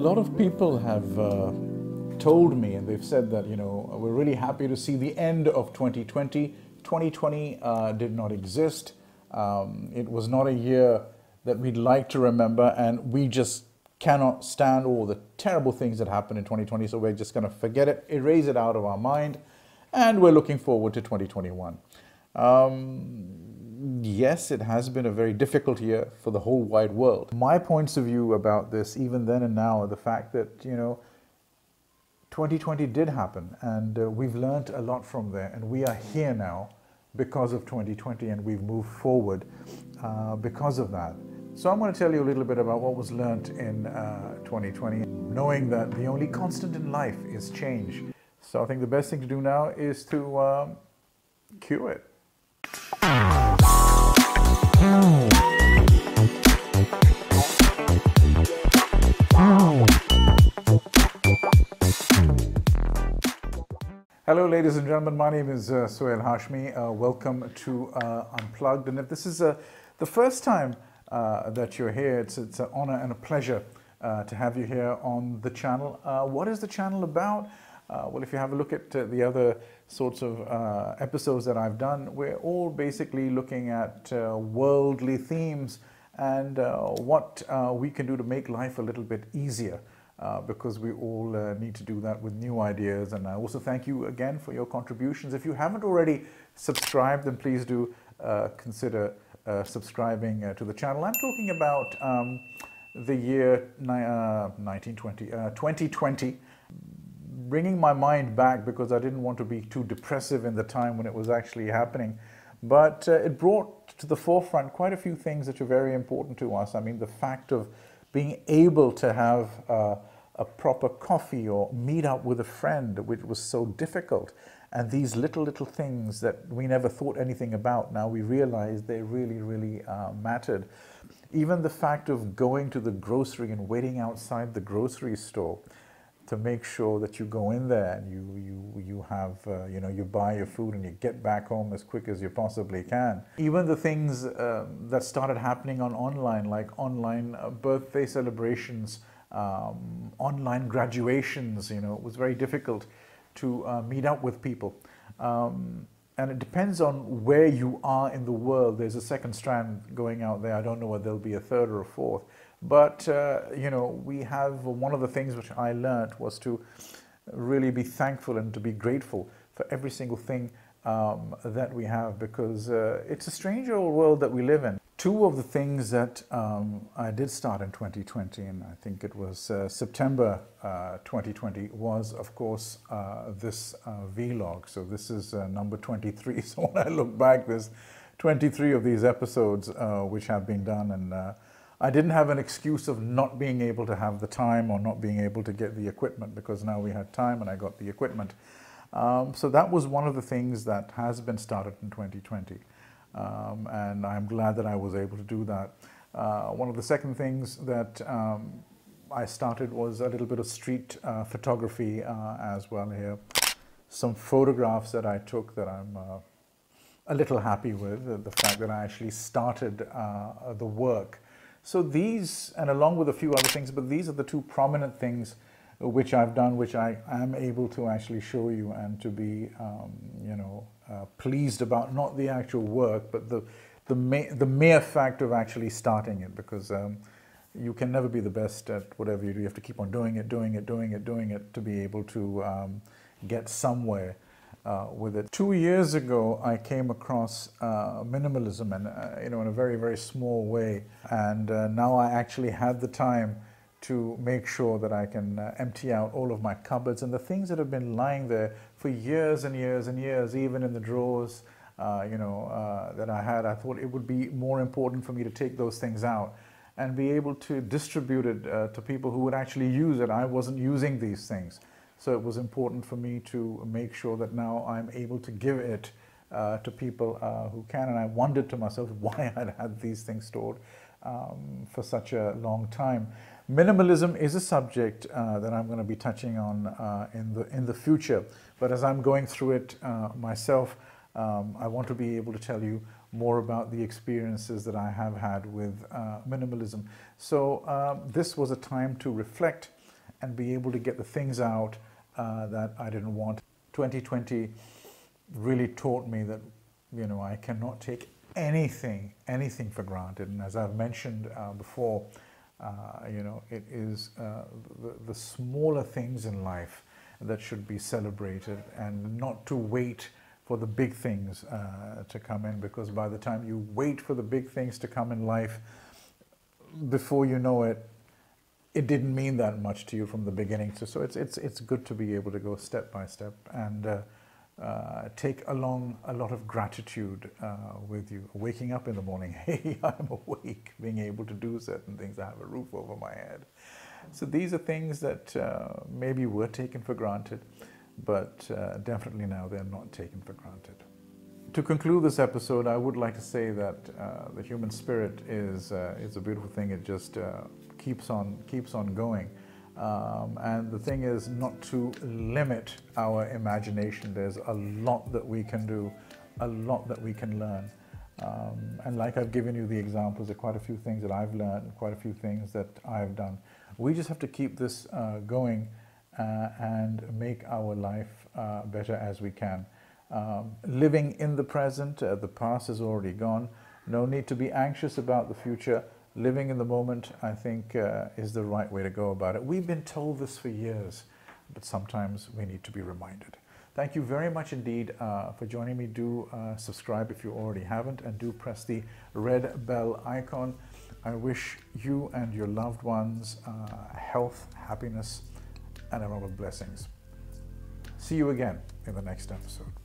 lot of people have told me, and they've said that, we're really happy to see the end of 2020. 2020 did not exist. It was not a year that we'd like to remember, and we just cannot stand all the terrible things that happened in 2020, so we're just going to forget it, erase it out of our mind, and we're looking forward to 2021. Yes, it has been a very difficult year for the whole wide world. My points of view about this, even then and now, are the fact that, 2020 did happen, and we've learned a lot from there, and we are here now because of 2020, and we've moved forward because of that. So I'm going to tell you a little bit about what was learnt in 2020, knowing that the only constant in life is change. So I think the best thing to do now is to cue it. Hello ladies and gentlemen, my name is Sohail Hashmi. Welcome to Unplugged, and if this is the first time that you're here, it's an honor and a pleasure to have you here on the channel. What is the channel about? Well, if you have a look at the other sorts of episodes that I've done, we're all basically looking at worldly themes and what we can do to make life a little bit easier. Because we all need to do that with new ideas. And I also thank you again for your contributions. If you haven't already subscribed, then please do consider subscribing to the channel. I'm talking about the year 2020, bringing my mind back because I didn't want to be too depressive in the time when it was actually happening. But it brought to the forefront quite a few things that are very important to us. I mean, the fact of being able to have a proper coffee or meet up with a friend, which was so difficult. And these little things that we never thought anything about, now we realize they really mattered. Even the fact of going to the grocery and waiting outside the grocery store to make sure that you go in there and you have, you buy your food and you get back home as quick as you possibly can. Even the things that started happening online, like online birthday celebrations, online graduations, it was very difficult to meet up with people. And it depends on where you are in the world. There's a second strand going out there. I don't know whether there'll be a third or a fourth. But, we have one of the things which I learned was to really be thankful and to be grateful for every single thing that we have, because it's a strange old world that we live in. Two of the things that I did start in 2020, and I think it was September 2020, was, of course, this vlog. So this is number 23. So when I look back, there's 23 of these episodes which have been done, and I didn't have an excuse of not being able to have the time or not being able to get the equipment, because now we had time and I got the equipment. So that was one of the things that has been started in 2020. And I'm glad that I was able to do that. One of the second things that I started was a little bit of street photography as well here. Some photographs that I took that I'm a little happy with, the fact that I actually started the work. So these, and along with a few other things, but these are the two prominent things which I've done, which I am able to actually show you and to be, pleased about, not the actual work, but the mere fact of actually starting it, because you can never be the best at whatever you do. You have to keep on doing it to be able to get somewhere with it. 2 years ago, I came across minimalism, and in a very small way, and now I actually had the time to make sure that I can empty out all of my cupboards and the things that have been lying there for years and years and years, even in the drawers that I had. I thought it would be more important for me to take those things out and be able to distribute it to people who would actually use it. I wasn't using these things. So it was important for me to make sure that now I'm able to give it to people who can. And I wondered to myself why I'd had these things stored for such a long time. Minimalism is a subject that I'm going to be touching on in the future. But as I'm going through it myself, I want to be able to tell you more about the experiences that I have had with minimalism. So this was a time to reflect and be able to get the things out that I didn't want. 2020 really taught me that, you know, I cannot take anything for granted. And as I've mentioned before, you know, it is the smaller things in life that should be celebrated, and not to wait for the big things to come in, because by the time you wait for the big things to come in life, before you know it, it didn't mean that much to you from the beginning. So it's good to be able to go step by step and take along a lot of gratitude with you. Waking up in the morning, hey, I'm awake, being able to do certain things, I have a roof over my head. So these are things that maybe were taken for granted, but definitely now they're not taken for granted. To conclude this episode, I would like to say that the human spirit is a beautiful thing. It just keeps on going. And the thing is not to limit our imagination. There's a lot that we can do, a lot that we can learn. And like I've given you the examples of quite a few things that I've learned, quite a few things that I've done. We just have to keep this going and make our life better as we can. Living in the present, the past is already gone. No need to be anxious about the future. Living in the moment, I think, is the right way to go about it. We've been told this for years, but sometimes we need to be reminded. Thank you very much indeed for joining me. Do subscribe if you already haven't, and do press the red bell icon. I wish you and your loved ones health, happiness, and a lot of blessings. See you again in the next episode.